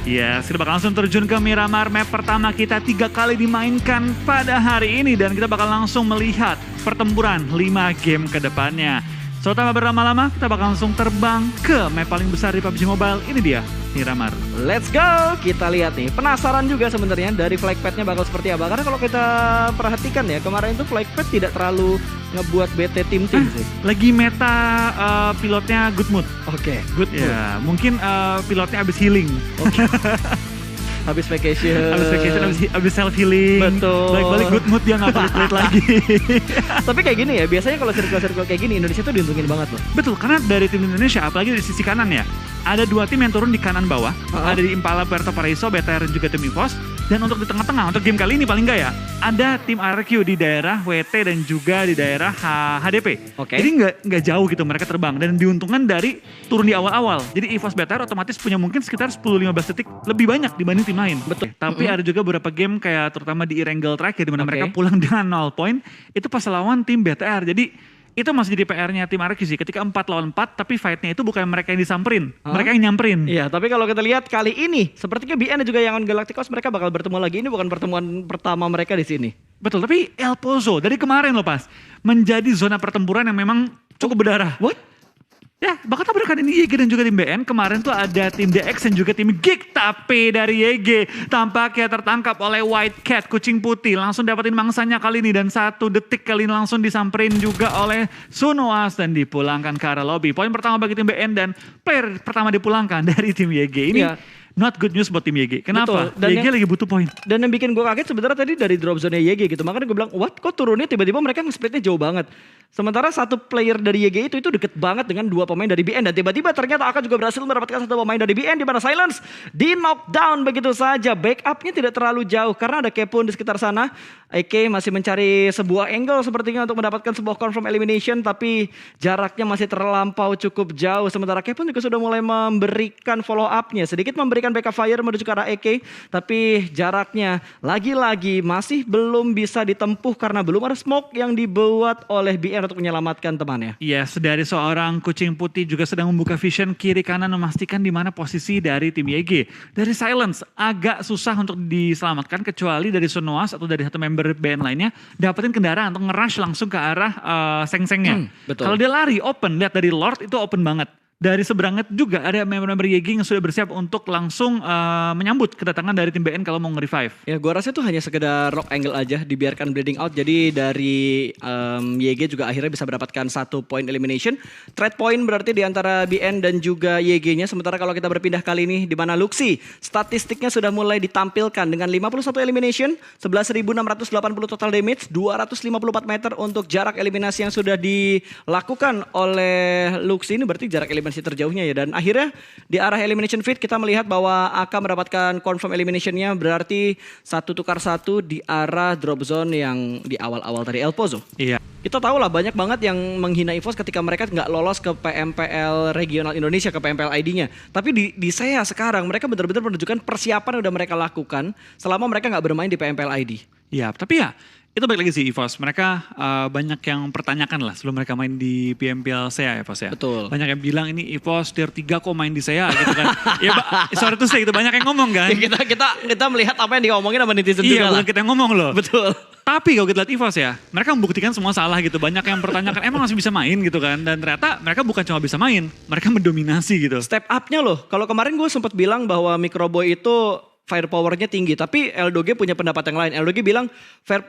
Yes, kita bakal langsung terjun ke Miramar. Map pertama kita 3 kali dimainkan pada hari ini. Dan kita bakal langsung melihat pertempuran 5 game ke depannya. So, tanpa berlama-lama, kita bakal langsung terbang ke map paling besar di PUBG Mobile. Ini dia, Miramar. Let's go! Kita lihat nih, penasaran juga sebenarnya dari flag pad-nya bakal seperti apa. Karena kalau kita perhatikan ya, kemarin itu flag pad tidak terlalu ngebuat BT tim-tim sih. Lagi meta pilotnya good mood. Oke, good mood. Ya, mungkin pilotnya abis healing. Okay. Habis vacation, habis self healing. Betul. Balik-balik good mood dia nggak pelit-pelit lagi. Tapi kayak gini ya, biasanya kalau circle-circle kayak gini Indonesia tuh diuntungin banget loh. Betul, karena dari tim Indonesia, apalagi di sisi kanan ya, ada 2 tim yang turun di kanan bawah. Ada di Impala, Puerto Paraiso, BTR dan juga tim EVOS. Dan untuk di tengah-tengah, untuk game kali ini paling enggak ya, ada tim RQ di daerah WT dan juga di daerah HDP. Oke. Jadi nggak jauh gitu mereka terbang dan diuntungkan dari turun di awal-awal. Jadi EVOS BTR otomatis punya mungkin sekitar 10-15 detik lebih banyak dibanding tim lain. Betul. Tapi ada juga beberapa game kayak terutama di Erangel terakhir di mana mereka Oke. pulang dengan 0 point, itu pas lawan tim BTR. Jadi itu masih jadi PR-nya tim RQ sih. Ketika 4 lawan 4, tapi fight-nya itu bukan mereka yang disamperin, mereka yang nyamperin. Iya, tapi kalau kita lihat kali ini, sepertinya BN dan juga Yangon Galacticos mereka bakal bertemu lagi. Ini bukan pertemuan pertama mereka di sini. Betul, tapi El Pozo dari kemarin loh pas, menjadi zona pertempuran yang memang cukup berdarah. What? Ya, bahkan tabrakan ini YG dan juga tim BN. Kemarin tuh ada tim DX dan juga tim Geek. Tapi dari YG tampaknya tertangkap oleh White Cat, kucing putih. Langsung dapetin mangsanya kali ini. Dan 1 detik kali ini langsung disamperin juga oleh Sunoas. Dan dipulangkan ke arah lobby. Poin pertama bagi tim BN dan player pertama dipulangkan dari tim YG. Ini not good news buat tim YG. Kenapa? Betul. Dan YG lagi butuh poin. Dan yang bikin gue kaget sebenarnya tadi dari drop zone YG gitu. Makanya gue bilang, what? Kok turunnya tiba-tiba mereka nge-splitnya jauh banget. Sementara 1 player dari YG itu deket banget dengan 2 pemain dari BN. Dan tiba-tiba ternyata Aka juga berhasil mendapatkan 1 pemain dari BN. Di mana Silence di knockdown begitu saja. Backupnya tidak terlalu jauh karena ada Kepun di sekitar sana. AK masih mencari sebuah angle sepertinya untuk mendapatkan sebuah confirm elimination. Tapi jaraknya masih terlampau cukup jauh. Sementara Kepun juga sudah mulai memberikan follow up-nya. Sedikit memberikan backup fire menuju ke arah AK. Tapi jaraknya lagi-lagi masih belum bisa ditempuh karena belum ada smoke yang dibuat oleh BN untuk menyelamatkan temannya. Yes, dari seorang kucing putih juga sedang membuka vision kiri kanan memastikan di mana posisi dari tim YG. Dari Silence agak susah untuk diselamatkan kecuali dari Sunoas atau dari satu member BN lainnya dapetin kendaraan untuk nge-rush langsung ke arah seng-sengnya. Betul. Kalau dia lari open, lihat dari Lord itu open banget. Dari seberangnya juga ada member-member YG yang sudah bersiap untuk langsung menyambut kedatangan dari tim BN kalau mau nge-revive. Ya gua rasa itu hanya sekedar rock angle aja, dibiarkan bleeding out. Jadi dari YG juga akhirnya bisa mendapatkan 1 point elimination. Trade point berarti di antara BN dan juga YG-nya. Sementara kalau kita berpindah kali ini di mana Luxi, statistiknya sudah mulai ditampilkan dengan 51 elimination, 11.680 total damage, 254 meter untuk jarak eliminasi yang sudah dilakukan oleh Luxi. Ini berarti jarak eliminasi terjauhnya ya. Dan akhirnya di arah elimination feed kita melihat bahwa AK mendapatkan confirm eliminationnya, berarti 1 tukar 1 di arah drop zone yang di awal-awal tadi El Pozo. Iya. Kita tahu lah banyak banget yang menghina EVOS ketika mereka nggak lolos ke PMPL regional Indonesia, ke PMPL ID-nya. Tapi di saya sekarang mereka benar-benar menunjukkan persiapan yang udah mereka lakukan selama mereka nggak bermain di PMPL ID. Iya, tapi ya itu balik lagi sih EVOS. Mereka banyak yang pertanyakan lah sebelum mereka main di PMPL SEA ya EVOS ya. Betul. Banyak yang bilang ini EVOS tier 3 kok main di SEA gitu kan. Ya sorry tuh gitu, banyak yang ngomong kan. Ya, kita melihat apa yang diomongin sama netizen juga Iya, lah. bukan kita yang ngomong loh. Betul. Tapi kalau kita lihat EVOS ya, mereka membuktikan semua salah gitu. Banyak yang pertanyakan emang masih bisa main gitu kan. Dan ternyata mereka bukan cuma bisa main, mereka mendominasi gitu. Step up-nya loh. Kalau kemarin gue sempat bilang bahwa Microboy itu firepower-nya tinggi, tapi Eldoge punya pendapat yang lain. Eldoge bilang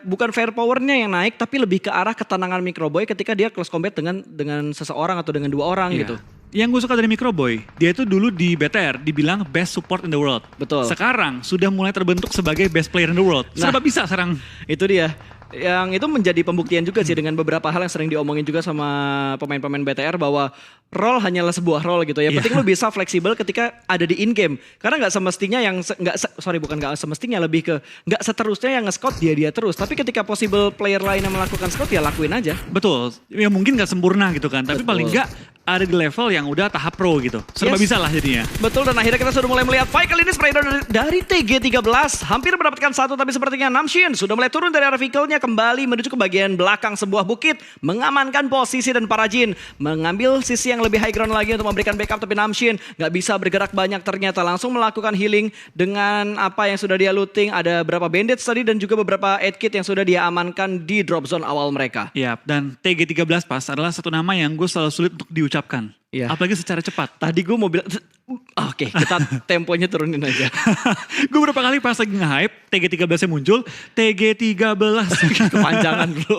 bukan firepower-nya yang naik, tapi lebih ke arah ketenangan Microboy ketika dia close combat dengan seseorang atau dengan 2 orang gitu. Yang gue suka dari Microboy, dia itu dulu di BTR dibilang best support in the world. Betul. Sekarang sudah mulai terbentuk sebagai best player in the world. Serba bisa sekarang. Itu dia. Yang itu menjadi pembuktian juga sih dengan beberapa hal yang sering diomongin juga sama pemain-pemain BTR bahwa role hanyalah sebuah role gitu ya. Penting lu bisa fleksibel ketika ada di in game. Karena nggak semestinya nggak semestinya lebih ke nggak seterusnya yang nge-scout dia terus. Tapi ketika possible player lain yang melakukan scout ya lakuin aja. Betul. Ya mungkin nggak sempurna gitu kan. Tapi paling nggak ada di level yang udah tahap pro gitu. Serba bisa lah jadinya. Betul, dan akhirnya kita sudah mulai melihat fight kali ini Spider dari TG13. Hampir mendapatkan 1 tapi sepertinya Namshin sudah mulai turun dari arah vehicle-nya. kembali menuju ke bagian belakang sebuah bukit, mengamankan posisi dan para Jin mengambil sisi yang lebih high ground lagi untuk memberikan backup, tapi Namshin nggak bisa bergerak banyak ternyata, langsung melakukan healing dengan apa yang sudah dia looting. Ada berapa bandage tadi dan juga beberapa aid kit yang sudah dia amankan di drop zone awal mereka. Ya, dan TG13 pas adalah satu nama yang gue selalu sulit untuk diucapkan. Iya. Apalagi secara cepat. Tadi gue mau bilang, oke, kita temponya turunin aja. Gue berapa kali pas lagi nge-hype, TG13-nya muncul, TG13. Kepanjangan bro.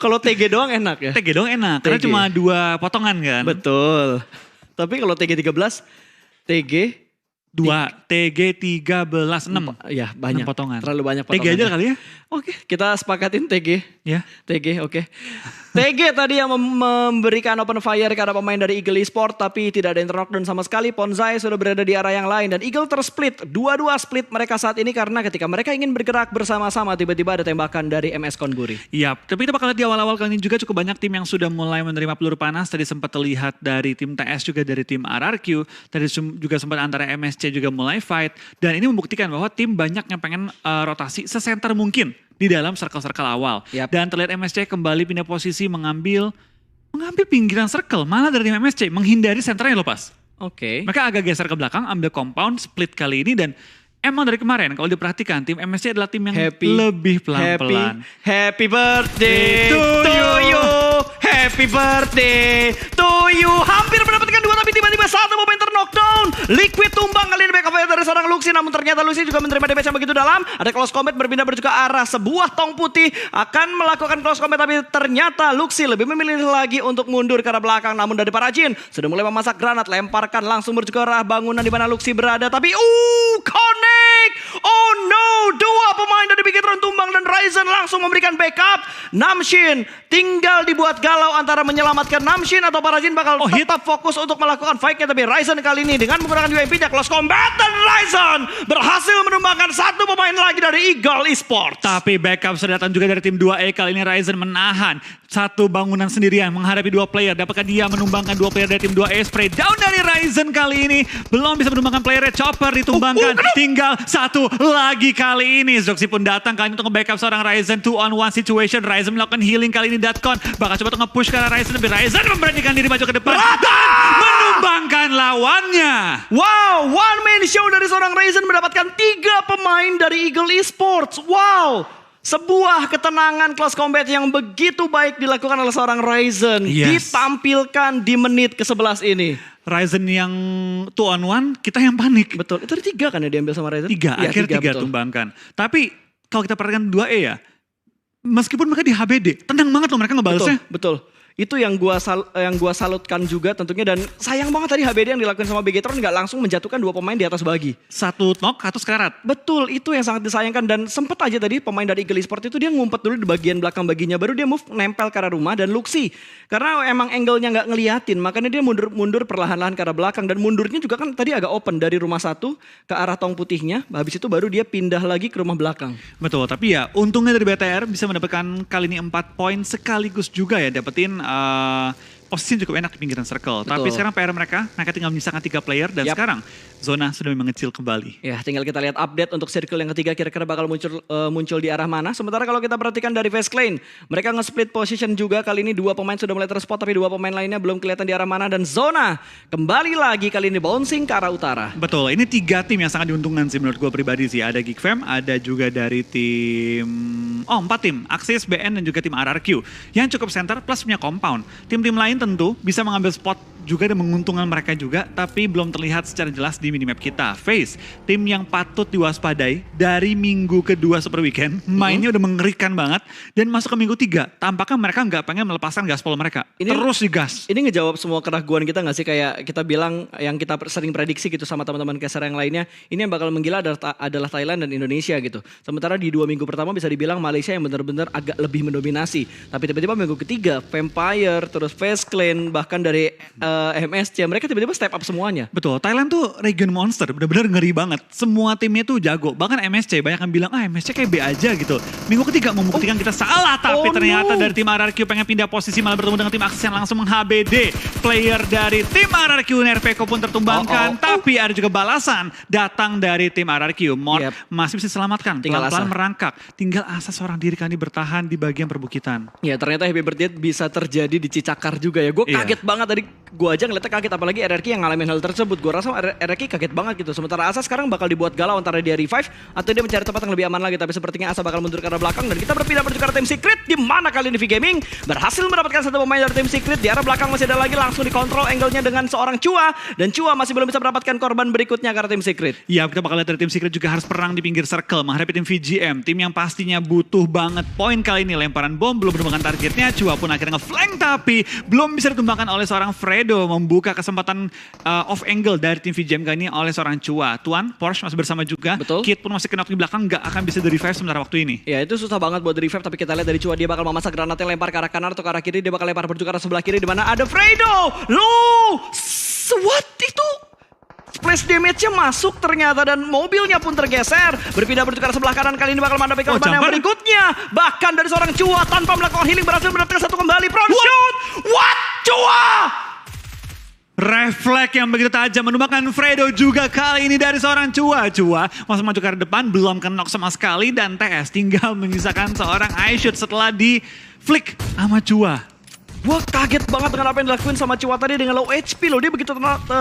Kalau TG doang enak ya? TG doang enak, karena TG. cuma 2 potongan kan. Betul. Tapi kalau TG13, TG 2, TG13, 6. ya banyak. 6 potongan. Terlalu banyak TG potongan. aja kali ya. Oke, kita sepakatin TG. Ya. TG, oke. TG tadi yang memberikan open fire ke arah pemain dari Eagle Esport, tapi tidak ada yang knockdown sama sekali. Ponzai sudah berada di arah yang lain dan Eagle tersplit. Dua-dua split mereka saat ini karena ketika mereka ingin bergerak bersama-sama tiba-tiba ada tembakan dari MS Konburi. Iya, tapi kita bakal lihat di awal-awal kali ini juga cukup banyak tim yang sudah mulai menerima peluru panas. Tadi sempat terlihat dari tim TS juga dari tim RRQ. Tadi juga sempat antara MSC juga mulai fight. Dan ini membuktikan bahwa tim banyak yang pengen rotasi sesenter mungkin di dalam circle-circle awal. Yap. Dan terlihat MSC kembali pindah posisi mengambil pinggiran circle. Malah dari tim MSC menghindari senternya loh pas. Oke. Mereka agak geser ke belakang, ambil compound, split kali ini dan emang dari kemarin kalau diperhatikan tim MSC adalah tim yang lebih pelan-pelan. Happy birthday to you. Happy birthday to you. Hampir mendapatkan 2 tapi tiba-tiba satu pemain terknockdown. Liquid tumbang kali ini backup dari seorang Luxi, namun ternyata Luxi juga menerima damage yang begitu dalam. Ada close combat berpindah menuju ke arah sebuah tong putih akan melakukan close combat, tapi ternyata Luxi lebih memilih lagi untuk mundur ke arah belakang. Namun dari para Jin sudah mulai memasak granat, lemparkan langsung menuju ke arah bangunan di mana Luxi berada, tapi connect. Oh no, 2 pemain dari Bigetron tumbang dan Ryzen langsung memberikan backup. Namshin tinggal dibuat galau antara menyelamatkan Namshin atau para Jin bakal tetap fokus untuk melakukan fight-nya, tapi Ryzen kali ini dengan menggunakan UMP-nya close combat dan Ryzen berhasil menumbangkan 1 pemain lagi dari Eagle Esports. Tapi backup sudah datang juga dari tim 2E. Kali ini Ryzen menahan 1 bangunan sendirian menghadapi 2 player. Dapatkah dia menumbangkan 2 player dari tim 2E? Spray down dari Ryzen kali ini. Belum bisa menumbangkan playernya. Chopper ditumbangkan. Tinggal 1 lagi kali ini. Zoxy pun datang kali ini untuk nge-backup seorang Ryzen. 2-on-1 situation. Ryzen melakukan healing kali ini. Datcon bakal coba untuk nge-push ke arah Ryzen. Tapi Ryzen memberanikan diri maju ke depan. Dan menumbangkan lawannya. Wow, one man show dari seorang Ryzen mendapatkan 3 pemain dari Eagle Esports. Wow, sebuah ketenangan close combat yang begitu baik dilakukan oleh seorang Ryzen. Yes. Ditampilkan di menit ke-11 ini. Ryzen yang 2-on-1, kita yang panik. Betul, itu ada 3 kan ya diambil sama Ryzen? 3, Iya, akhirnya 3 betul. tumbangkan. Tapi kalau kita perhatikan 2E ya, meskipun mereka di HBD, tenang banget loh mereka ngebalesnya. Betul. Itu yang gua salutkan juga tentunya, dan sayang banget tadi HBD yang dilakukan sama Bigetron nggak langsung menjatuhkan 2 pemain di atas bagi. 1 knock, 1 sekarat. Betul, itu yang sangat disayangkan, dan sempet aja tadi pemain dari Eagle Esports itu dia ngumpet dulu di bagian belakang baginya, baru dia move nempel ke arah rumah dan Luxi. Karena emang angle-nya nggak ngeliatin, makanya dia mundur perlahan-lahan ke arah belakang, dan mundurnya juga kan tadi agak open dari rumah 1 ke arah tong putihnya, habis itu baru dia pindah lagi ke rumah belakang. Betul, tapi ya untungnya dari BTR bisa mendapatkan kali ini 4 poin sekaligus juga ya dapetin posisi cukup enak di pinggiran circle. Betul. Tapi sekarang PR mereka tinggal menyisakan 3 player dan sekarang zona sudah mengecil kembali. Ya, tinggal kita lihat update untuk circle yang ketiga kira-kira bakal muncul di arah mana. Sementara kalau kita perhatikan dari Face Clan, mereka nge-split position juga kali ini. 2 pemain sudah mulai terspot tapi 2 pemain lainnya belum kelihatan di arah mana, dan zona kembali lagi kali ini bouncing ke arah utara. Betul, ini 3 tim yang sangat diuntungkan sih menurut gue pribadi sih. Ada Geekfam, ada juga dari tim 4 tim, Axis, BN dan juga tim RRQ yang cukup center plus punya compound. Tim-tim lain tentu bisa mengambil spot juga dan menguntungkan mereka juga, tapi belum terlihat secara jelas di minimap kita. Face, tim yang patut diwaspadai dari minggu kedua Super Weekend, mainnya udah mengerikan banget, dan masuk ke minggu 3, tampaknya mereka nggak pengen melepaskan gaspol mereka. Terus digas. Ini ngejawab semua keraguan kita nggak sih, kayak kita bilang yang kita sering prediksi gitu sama teman-teman caster yang lainnya, ini yang bakal menggila adalah Thailand dan Indonesia gitu. Sementara di 2 minggu pertama bisa dibilang Malaysia yang benar-benar agak lebih mendominasi, tapi tiba-tiba minggu ketiga Vampire, terus Face Clan, bahkan dari MSC, mereka tiba-tiba step up semuanya. Betul, Thailand tuh region monster, bener-bener ngeri banget. Semua timnya tuh jago, bahkan MSC banyak yang bilang, MSC kayak B aja gitu. Minggu ketiga membuktikan kita salah, tapi ternyata dari tim RRQ pengen pindah posisi malah bertemu dengan tim Axis yang langsung meng-HBD. Player dari tim RRQ, Nerveko pun tertumbangkan, tapi ada juga balasan datang dari tim RRQ. Mort masih bisa diselamatkan, pelan-pelan merangkak. Tinggal Asa seorang diri kan bertahan di bagian perbukitan. Ya ternyata Happy Birthday bisa terjadi di Cicakar juga ya. Gue kaget banget tadi, gue aja ngeliatnya kaget, apalagi RRQ yang ngalamin hal tersebut. Gue rasa RRQ kaget banget gitu. Sementara Asa sekarang bakal dibuat galau antara dia revive atau dia mencari tempat yang lebih aman lagi. Tapi sepertinya Asa bakal mundur ke arah belakang dan kita berpindah menuju ke arah tim Secret, di mana kali ini V-Gaming berhasil mendapatkan satu pemain dari tim Secret. Di arah belakang masih ada lagi, langsung dikontrol angle-nya dengan seorang Chua, dan Chua masih belum bisa mendapatkan korban berikutnya ke arah tim Secret. Iya, kita bakal lihat dari tim Secret juga harus perang di pinggir circle menghadapi tim VGM, tim yang pastinya butuh banget poin kali ini. Lemparan bom belum menemukan targetnya, Chua pun akhirnya nge-flank tapi belum bisa ditumbangkan oleh seorang Fredo, membuka kesempatan off angle dari tim VGM kali ini oleh seorang Chua. Tuan, Porsche masih bersama juga. Betul. Kit pun masih kena di belakang, nggak akan bisa di-revive sementara waktu ini. Ya itu susah banget buat di-revive, tapi kita lihat dari Chua, dia bakal memasak granatnya, lempar ke arah kanan atau ke arah kiri, dia bakal lempar menuju ke arah sebelah kiri di mana ada Fredo. What itu? Splash damage-nya masuk ternyata dan mobilnya pun tergeser. Berpindah menuju ke arah sebelah kanan, kali ini bakal menghadapi korban yang berikutnya. Bahkan dari seorang Chua tanpa melakukan healing berhasil mendapatkan satu kembali. Front shoot! What? Chua! Refleks yang begitu tajam menumbangkan Fredo juga kali ini dari seorang Chua. Chua masuk maju ke depan, belum kena knock sama sekali, dan TS tinggal menyisakan seorang iShoot setelah di flick sama Chua. Gue kaget banget dengan apa yang dilakuin sama Chua tadi dengan low HP loh. Dia begitu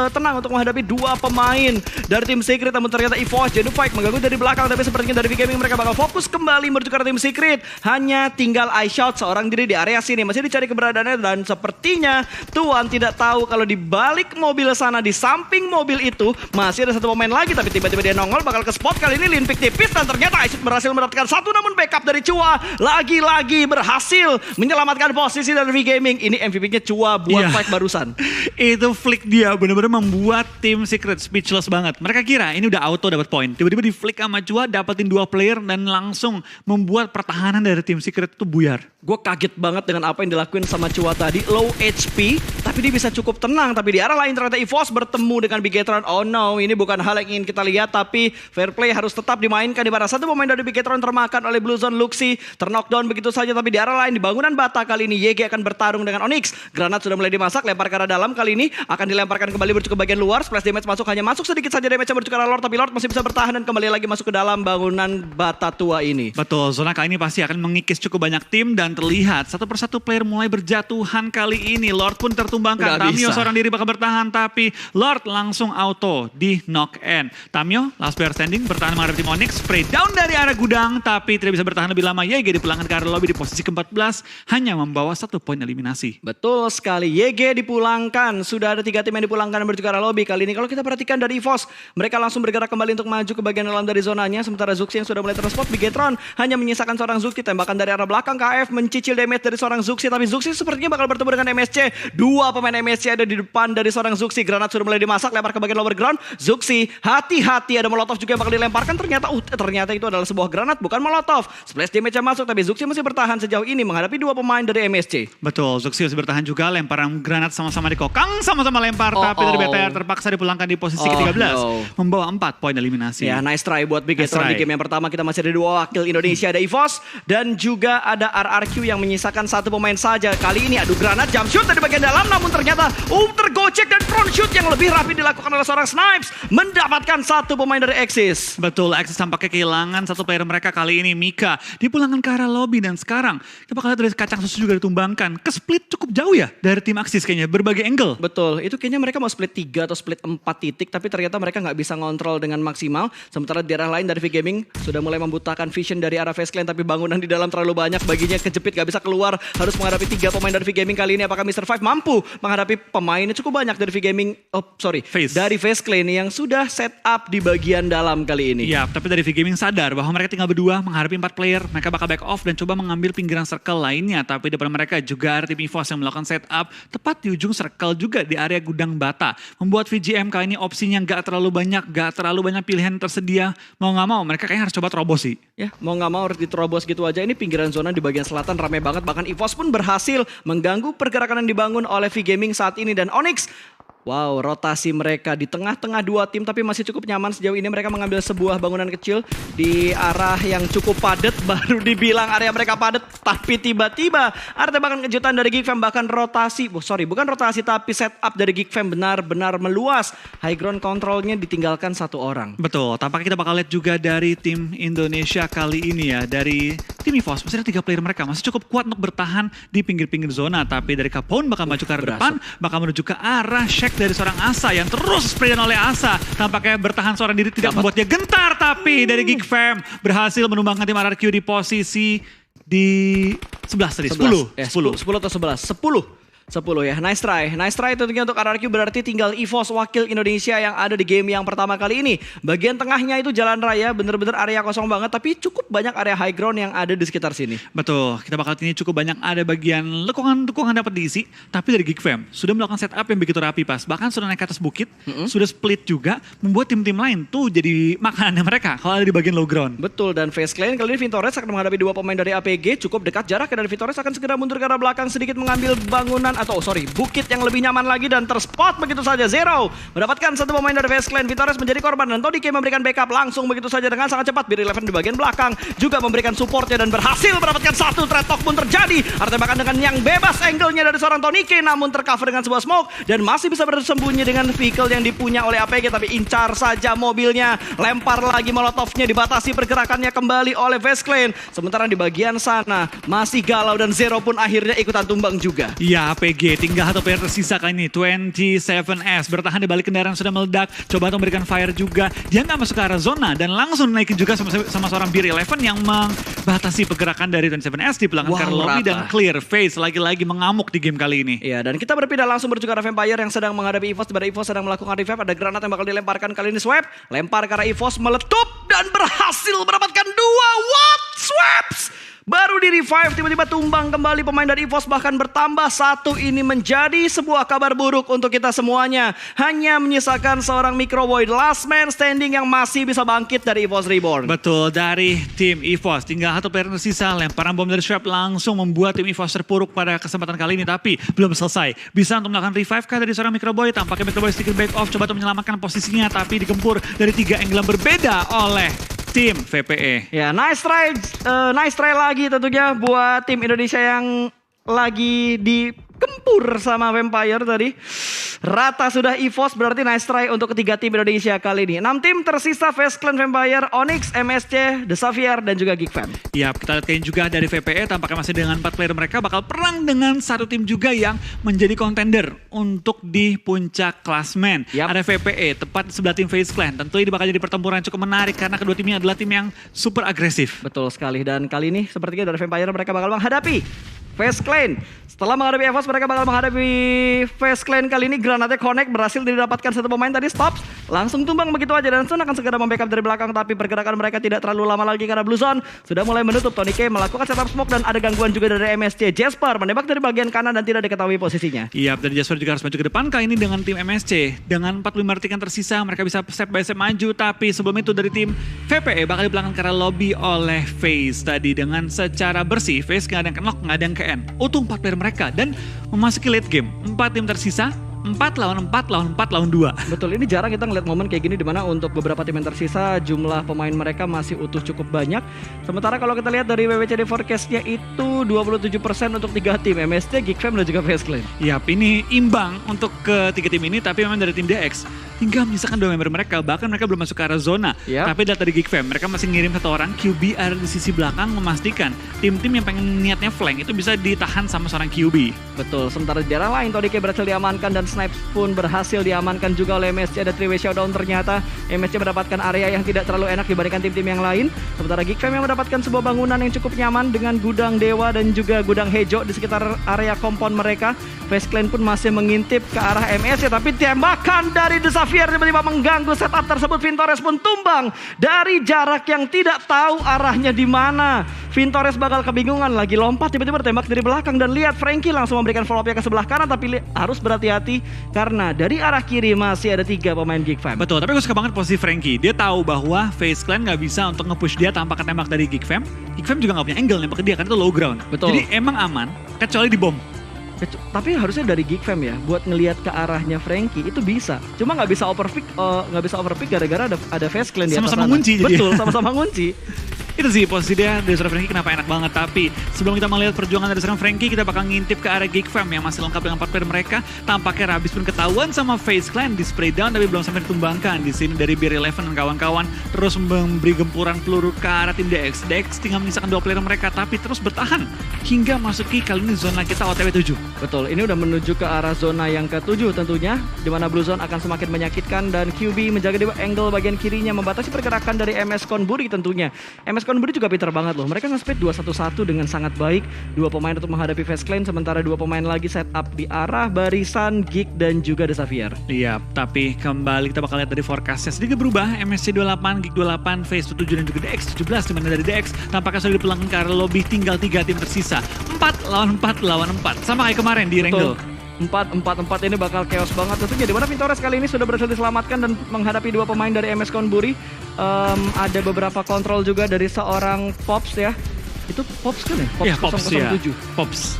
tenang untuk menghadapi dua pemain dari tim Secret. Namun ternyata EVOS Genufike mengganggu dari belakang. Tapi sepertinya dari V-Gaming mereka bakal fokus kembali menuju ke tim Secret. Hanya tinggal iShot seorang diri di area sini. Masih dicari keberadaannya dan sepertinya Tuan tidak tahu kalau di balik mobil sana, di samping mobil itu masih ada satu pemain lagi. Tapi tiba-tiba dia nongol bakal ke spot. Kali ini Linpik tipis dan ternyata iShot berhasil mendapatkan satu, namun backup dari Chua lagi-lagi berhasil menyelamatkan posisi dari V-Gaming. Ini MVP-nya Chua buat fight barusan. Itu flick dia benar-benar membuat tim Secret speechless banget. Mereka kira ini udah auto dapat poin. Tiba-tiba di flick sama Chua dapetin dua player dan langsung membuat pertahanan dari tim Secret itu buyar. Gue kaget banget dengan apa yang dilakuin sama Chua tadi. Low HP, tapi dia bisa cukup tenang. Tapi di arah lain ternyata EVOS bertemu dengan Bigetron. Oh no, ini bukan hal yang ingin kita lihat. Tapi fair play harus tetap dimainkan. Di mana satu pemain dari Bigetron termakan oleh Blue Zone Luxi. Terknockdown begitu saja. Tapi di arah lain di bangunan bata kali ini YG akan bertarung dengan Onyx. Granat sudah mulai dimasak, lempar ke arah dalam, kali ini akan dilemparkan kembali menuju ke bagian luar. Splash damage masuk, hanya masuk sedikit saja damage menuju ke arah Lord, tapi Lord masih bisa bertahan dan kembali lagi masuk ke dalam bangunan bata tua ini. Betul, zona kali ini pasti akan mengikis cukup banyak tim dan terlihat satu persatu player mulai berjatuhan kali ini. Lord pun tertumbangkan, Tamio seorang diri bakal bertahan, tapi Lord langsung auto di knock end. Tamio last player standing, bertahan menghadapi tim Onyx, spray down dari arah gudang, tapi tidak bisa bertahan lebih lama. YG dipulangkan ke arah lobby di posisi ke-14, hanya membawa satu poin eliminasi. Betul sekali, YG dipulangkan. Sudah ada 3 tim yang dipulangkan menuju ke arah lobby. Kali ini kalau kita perhatikan dari EVOS, mereka langsung bergerak kembali untuk maju ke bagian dalam dari zonanya. Sementara Zuxi yang sudah mulai transport, Bigetron hanya menyisakan seorang Zuxi. Tembakan dari arah belakang, KF mencicil damage dari seorang Zuxi. Tapi Zuxi sepertinya bakal bertemu dengan MSC. Dua pemain MSC ada di depan dari seorang Zuxi. Granat sudah mulai dimasak, lempar ke bagian lower ground. Zuxi, hati-hati, ada molotov juga yang bakal dilemparkan. Ternyata itu adalah sebuah granat, bukan molotov. Splash damage yang masuk, tapi Zuxi masih bertahan sejauh ini menghadapi dua pemain dari MSC. Betul, Zuxi masih bertahan juga. Lemparan granat sama-sama dikokang, sama-sama lempar, tapi dari BTR terpaksa dipulangkan di posisi ke-13, membawa 4 poin eliminasi. Ya, nice try buat Bigetron di game yang pertama. Kita masih ada 2 wakil Indonesia, ada EVOS dan juga ada RRQ yang menyisakan 1 pemain saja. Kali ini adu granat, jump shoot dari bagian dalam, namun ternyata tergocek dan front shoot yang lebih rapi dilakukan oleh seorang Snipes, mendapatkan 1 pemain dari Axis. Betul, Axis tampaknya kehilangan 1 player mereka kali ini, Mika. Dipulangkan ke arah lobby dan sekarang kita bakal lihat dari kacang susu juga ditumbangkan. Ke split cukup jauh ya dari tim Axis kayaknya, berbagai angle. Betul, itu kayaknya mereka mau split 3 atau split 4 titik, tapi ternyata mereka nggak bisa ngontrol dengan maksimal. Sementara di arah lain dari V-Gaming sudah mulai membutakan vision dari arah Face Clan, tapi bangunan di dalam terlalu banyak, baginya kejepit, nggak bisa keluar. Harus menghadapi 3 pemain dari V-Gaming kali ini. Apakah Mr. Five mampu menghadapi pemainnya cukup banyak dari V-Gaming, dari Face Clan yang sudah set up di bagian dalam kali ini. Ya, tapi dari V-Gaming sadar bahwa mereka tinggal berdua menghadapi 4 player. Mereka bakal back off dan coba mengambil pinggiran circle lainnya, tapi depan mereka juga ada tim tim EVOS yang melakukan setup tepat di ujung circle juga di area gudang bata. Membuat VGM kali ini opsinya gak terlalu banyak pilihan tersedia. Mau gak mau mereka kayaknya harus coba terobos sih. Ya, mau nggak mau harus diterobos gitu aja. Ini pinggiran zona di bagian selatan ramai banget. Bahkan EVOS pun berhasil mengganggu pergerakan yang dibangun oleh V-Gaming saat ini. Dan Onyx, wow, rotasi mereka di tengah-tengah dua tim tapi masih cukup nyaman sejauh ini. Mereka mengambil sebuah bangunan kecil di arah yang cukup padat. Baru dibilang area mereka padat, tapi tiba-tiba ada tembakan kejutan dari Geek Fam. Bahkan rotasi, bukan rotasi tapi setup dari Geek Fam benar-benar meluas. High ground controlnya ditinggalkan satu orang. Betul, tampaknya kita bakal lihat juga dari tim Indonesia kali ini ya. Dari tim EVOS, masih ada 3 player mereka. Masih cukup kuat untuk bertahan di pinggir-pinggir zona. Tapi dari Capone bakal maju ke arah depan, bakal menuju ke arah Shaq dari seorang Asa yang terus sprayan oleh Asa. Tampaknya bertahan seorang diri tidak membuat dia gentar. Tapi dari Geek Fam berhasil menumbangkan tim RRQ di posisi di 11 tadi. 10 atau 11? 10 ya, nice try tentunya untuk RRQ. Berarti tinggal EVOS wakil Indonesia yang ada di game yang pertama kali ini. Bagian tengahnya itu jalan raya, bener-bener area kosong banget. Tapi cukup banyak area high ground yang ada di sekitar sini. Betul, kita bakal ini cukup banyak ada bagian lekungan dapat diisi. Tapi dari Geek Fam sudah melakukan setup yang begitu rapi pas. Bahkan sudah naik ke atas bukit, sudah split juga. Membuat tim-tim lain tuh jadi makanannya mereka kalau ada di bagian low ground. Betul, dan FaZe Clan kali ini Vintores akan menghadapi 2 pemain dari APG. Cukup dekat jaraknya dan Vintores akan segera mundur ke arah belakang sedikit mengambil bangunan bukit yang lebih nyaman lagi dan terspot begitu saja. Zero mendapatkan 1 pemain dari FaZe Clan. Vintores menjadi korban dan Todike memberikan backup langsung begitu saja dengan sangat cepat. Beer Eleven di bagian belakang juga memberikan supportnya dan berhasil mendapatkan 1 trade talk pun terjadi. Artinya dengan yang bebas angle-nya dari seorang Tonike namun tercover dengan sebuah smoke dan masih bisa bersembunyi dengan vehicle yang dipunya oleh APG. Tapi incar saja mobilnya, lempar lagi molotovnya, dibatasi pergerakannya kembali oleh FaZe Clan. Sementara di bagian sana masih galau dan Zero pun akhirnya ikutan tumbang juga. Iya, APG tinggal 1 player tersisa kali ini. 27S bertahan di balik kendaraan sudah meledak. Coba untuk memberikan fire juga. Dia nggak masuk ke arah zona dan langsung naikin juga sama seorang Beer Eleven yang membatasi pergerakan dari 27S di belakang karena lobby dan clear. FaZe lagi-lagi mengamuk di game kali ini. Iya, dan kita berpindah langsung menuju ke arah Vampire yang sedang menghadapi EVOS. Di EVOS sedang melakukan revive. Ada granat yang bakal dilemparkan kali ini. Swap, lempar ke arah EVOS, meletup dan berhasil mendapatkan 2 swaps. Baru di revive, tiba-tiba tumbang kembali pemain dari EVOS, bahkan bertambah 1. Ini menjadi sebuah kabar buruk untuk kita semuanya. Hanya menyisakan seorang Microvoid, last man standing yang masih bisa bangkit dari EVOS Reborn. Betul, dari tim EVOS tinggal 1 player tersisa. Lemparan bom dari Swap langsung membuat tim EVOS terpuruk pada kesempatan kali ini. Tapi belum selesai. Bisa untuk melakukan revive kah dari seorang Microboy? Tampaknya Microboy sedikit back off, coba untuk menyelamatkan posisinya. Tapi digempur dari 3 angle yang berbeda oleh tim VPE. Ya, nice try lagi tentunya buat tim Indonesia yang lagi digempur sama Vampire tadi. Rata sudah EVOS, berarti nice try untuk ketiga tim Indonesia kali ini. 6 tim tersisa, FaZe Clan, Vampire, Onyx, MSC, The Xavier, dan juga Geek Fam. Ya, kita lihat juga dari VPE tampaknya masih dengan 4 player mereka bakal perang dengan 1 tim juga yang menjadi contender untuk di puncak klasmen. Ada VPE, tepat sebelah tim FaZe Clan. Tentu ini bakal jadi pertempuran yang cukup menarik karena kedua timnya adalah tim yang super agresif. Betul sekali, dan kali ini sepertinya dari Vampire mereka bakal menghadapi FaZe Clan. Setelah menghadapi EVOS, mereka bakal menghadapi FaZe Clan. Kali ini granatnya connect, berhasil didapatkan 1 pemain tadi, stops. Langsung tumbang begitu aja dan Sun akan segera membackup dari belakang. Tapi pergerakan mereka tidak terlalu lama lagi karena Blue Zone sudah mulai menutup. Tonike melakukan setup smoke dan ada gangguan juga dari MSC. Jasper menembak dari bagian kanan dan tidak diketahui posisinya. Iya, dari Jasper juga harus maju ke depan kali ini dengan tim MSC. Dengan 45 detik yang tersisa, mereka bisa step by step maju. Tapi sebelum itu dari tim VPE bakal di belakang karena lobby oleh FaZe. Tadi dengan secara bersih, FaZe nggak ada yang knock, nggak ada yang KN. Utuh 4 player mereka dan memasuki late game. 4 tim tersisa, 4 lawan 4 lawan 4 lawan 2. Betul, ini jarang kita ngeliat momen kayak gini dimana untuk beberapa tim yang tersisa jumlah pemain mereka masih utuh cukup banyak. Sementara kalau kita lihat dari WWCD forecast-nya itu 27% untuk 3 tim, MSC, Geek Fam, dan juga FaZe Clan. Yap, ini imbang untuk ketiga tim ini, tapi memang dari tim DX hingga menyisakan 2 member mereka, bahkan mereka belum masuk ke arah zona. Tapi data dari Geek Fam, mereka masih ngirim 1 orang QB ada di sisi belakang memastikan tim-tim yang pengen niatnya flank itu bisa ditahan sama seorang QB. Betul, sementara di daerah lain Todike berhasil diamankan dan Snipes pun berhasil diamankan juga oleh MSC. Ada 3-way showdown ternyata. MSC mendapatkan area yang tidak terlalu enak dibandingkan tim-tim yang lain. Sementara Geek Fam yang mendapatkan sebuah bangunan yang cukup nyaman dengan gudang dewa dan juga gudang hejo di sekitar area kompon mereka. FaZe Clan pun masih mengintip ke arah MSC, tapi tembakan dari The Xavier tiba-tiba mengganggu setup tersebut. Vintores pun tumbang dari jarak yang tidak tahu arahnya di mana. Vintores bakal kebingungan, lagi lompat tiba-tiba ditembak dari belakang, dan lihat Frankie langsung memberikan follow up-nya ke sebelah kanan, tapi harus berhati-hati karena dari arah kiri masih ada 3 pemain Geek Fam. Betul, tapi gue suka banget posisi Frankie. Dia tahu bahwa FaZe Clan nggak bisa untuk nge-push dia tanpa ketembak dari Geek Fam. Geek Fam juga nggak punya angle nembak ke dia karena itu low ground. Betul. Jadi emang aman, kecuali di bom. Tapi harusnya dari Geek Fam ya, buat ngelihat ke arahnya Frankie itu bisa. Cuma nggak bisa overpick gara-gara ada FaZe Clan di atas Sama-sama sana. ngunci jadi. Betul, sama-sama ngunci. Itu sih posisi dia dari seorang Frankie kenapa enak banget. Tapi sebelum kita melihat perjuangan dari seorang Frankie, kita bakal ngintip ke arah Geek Fam yang masih lengkap dengan 4 player mereka. Tampaknya Rabis pun ketahuan sama FaZe Clan di spray down tapi belum sampai ditumbangkan. Di sini dari Beer11 dan kawan-kawan terus memberi gempuran peluru ke arah tim DX. DX tinggal menyisakan 2 player mereka tapi terus bertahan hingga masuki kali ini zona kita OTW 7. Betul, ini udah menuju ke arah zona yang ke-7 tentunya, di mana Blue Zone akan semakin menyakitkan dan QB menjaga di angle bagian kirinya, membatasi pergerakan dari MS Konburi tentunya. MS Konburi juga pintar banget loh, mereka nge-split 2-1-1 dengan sangat baik. 2 pemain untuk menghadapi FaZe Clan, sementara 2 pemain lagi set up di arah barisan Geek dan juga The Xavier. Iya, tapi kembali kita bakal lihat dari forecastnya sedikit berubah. MSC 28, Geek 28, FaZe 7 dan juga DX 17, dimana dari DX tampaknya sudah dipulangkan ke arah lobby, tinggal 3 tim tersisa. 4 lawan 4 lawan 4, sama kayak kemarin di Wrangle. 4-4-4 ini bakal chaos banget tentunya, dimana Vintores kali ini sudah berhasil diselamatkan dan menghadapi 2 pemain dari MS Konburi. Ada beberapa kontrol juga dari seorang Pops ya. Itu Pops kan ya? Iya, Pops ya. 007.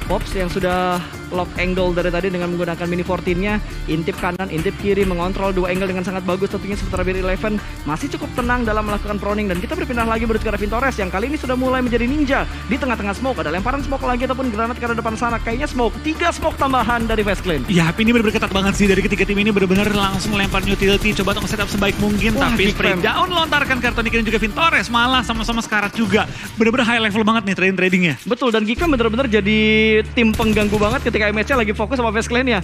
Pops yang sudah lock angle dari tadi dengan menggunakan mini 14-nya, intip kanan, intip kiri, mengontrol 2 angle dengan sangat bagus tentunya. Sementara Beer11 masih cukup tenang dalam melakukan proning, dan kita berpindah lagi menuju ke arah Vintores yang kali ini sudah mulai menjadi ninja. Di tengah-tengah smoke ada lemparan smoke lagi ataupun granat ke arah depan sana. Kayaknya smoke, 3 smoke tambahan dari FaZe Clan. Ya, ini benar-benar ketat banget sih dari ketiga tim ini, benar-benar langsung lempar utility, coba untuk setup sebaik mungkin. Wah, tapi Geek spray Fam. down lontarkan kartu dan juga Vintores malah sama-sama sekarat juga. Benar-benar high level banget nih tradingnya. Betul, dan Geek Fam benar-benar jadi tim pengganggu banget ketika MSC lagi fokus sama FaZe Clan ya.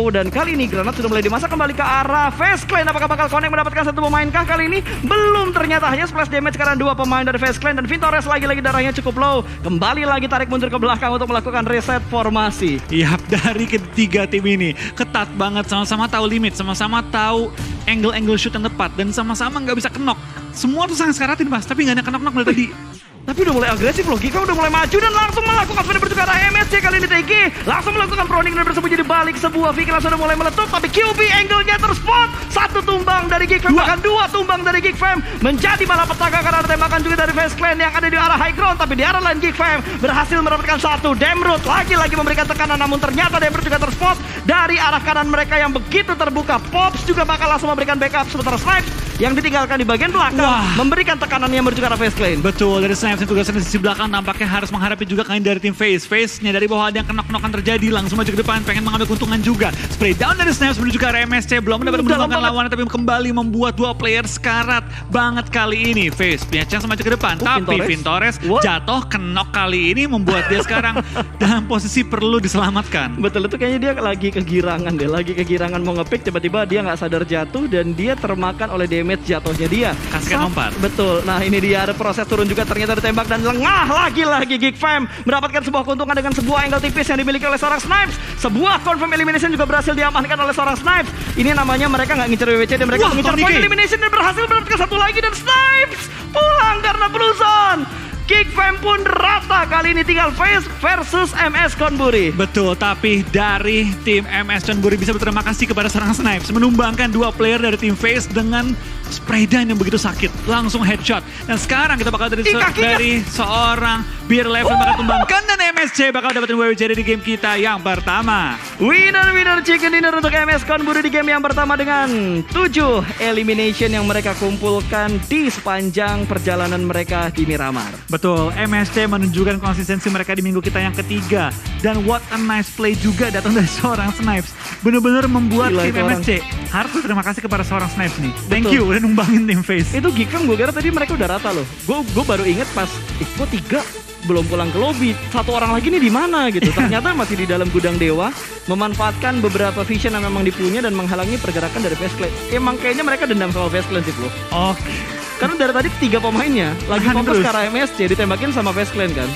Dan kali ini granat sudah mulai dimasak kembali ke arah FaZe Clan. Apakah bakal connect mendapatkan 1 pemain kah kali ini? Belum, ternyata hanya splash damage karena 2 pemain dari FaZe Clan, dan Vintores lagi-lagi darahnya cukup low. Kembali lagi tarik mundur ke belakang untuk melakukan reset formasi. Iya, dari ketiga tim ini ketat banget, sama-sama tahu limit, sama-sama tahu angle shoot yang tepat, dan sama-sama nggak bisa knock. Semua tuh sangat sekaratin Mas, tapi nggak ada knock-knock dari tadi. Tapi udah mulai agresif loh, Geek Fam udah mulai maju dan langsung melakukan spin menuju ke arah MSC. Kali ini TG langsung melakukan proning dan bersembunyi di balik sebuah vehicle yang sudah mulai meletup. Tapi QB angle-nya terspot. 1 tumbang dari Geek Fam, bahkan 2 tumbang dari Geek Fam. Menjadi malapetaka karena ada tembakan juga dari FaZe Clan yang ada di arah high ground. Tapi di arah lain Geek Fam berhasil mendapatkan 1 Damroot. Lagi-lagi memberikan tekanan, namun ternyata Damroot juga terspot dari arah kanan mereka yang begitu terbuka. Pops juga bakal langsung memberikan backup, sementara Snipes yang ditinggalkan di bagian belakang memberikan tekanan yang menuju ke arah FaZe Clan. Betul, dari Snipes yang tugasnya di sisi belakang tampaknya harus menghadapi juga kalian dari tim FaZe. FaZe-nya dari bawah ada yang knock-knockan terjadi, langsung maju ke depan pengen mengambil keuntungan juga. Spray down dari Snipes menuju ke arah MSC, belum dapat menemukan lawan tapi kembali membuat 2 player sekarat banget kali ini. FaZe punya chance maju ke depan, tapi Vintores jatuh knock kali ini membuat dia sekarang dalam posisi perlu diselamatkan. Betul, itu kayaknya dia lagi kegirangan deh, lagi kegirangan mau ngepick, tiba-tiba dia nggak sadar jatuh dan dia termakan oleh damage jatuhnya dia. Kasihkan lompat. Betul, nah ini dia ada proses turun juga, ternyata ditembak dan lengah lagi-lagi Geek Fam mendapatkan sebuah keuntungan dengan sebuah angle tipis yang dimiliki oleh seorang Snipes. Sebuah confirm elimination juga berhasil diamankan oleh seorang Snipes. Ini namanya mereka nggak ngincer WWC dan mereka mengincar point elimination dan berhasil mendapatkan 1 lagi, dan Snipes pulang karena Blue Zone. Geek Fam pun rata kali ini, tinggal FaZe versus MS Konburi. Betul, tapi dari tim MS Konburi bisa berterima kasih kepada seorang Snipes menumbangkan 2 player dari tim FaZe dengan spray down yang begitu sakit, langsung headshot. Dan sekarang kita bakal dari seorang Beer11 bakal tumbangkan, dan MSC bakal dapetin WWC di game kita yang pertama. Winner chicken dinner untuk MS Konburi di game yang pertama dengan 7 elimination yang mereka kumpulkan di sepanjang perjalanan mereka di Miramar. Betul, MSC menunjukkan konsistensi mereka di minggu kita yang ketiga. Dan what a nice play juga datang dari seorang Snipes. Bener-bener membuat tim MSC harus berterima kasih kepada seorang Snipes nih. Thank you udah numbangin tim FaZe. Itu Geek Fam gue kira tadi mereka udah rata loh. Gue baru inget pas gue 3 belum pulang ke lobby, 1 orang lagi nih di mana gitu. Ternyata masih di dalam gudang dewa, memanfaatkan beberapa vision yang memang dipunya dan menghalangi pergerakan dari FaZe Clan. Emang kayaknya mereka dendam sama FaZe Clan sih loh. Oke. Karena dari tadi 3 pemainnya lagi fokus ke arah MSC, ditembakin sama FaZe Clan kan.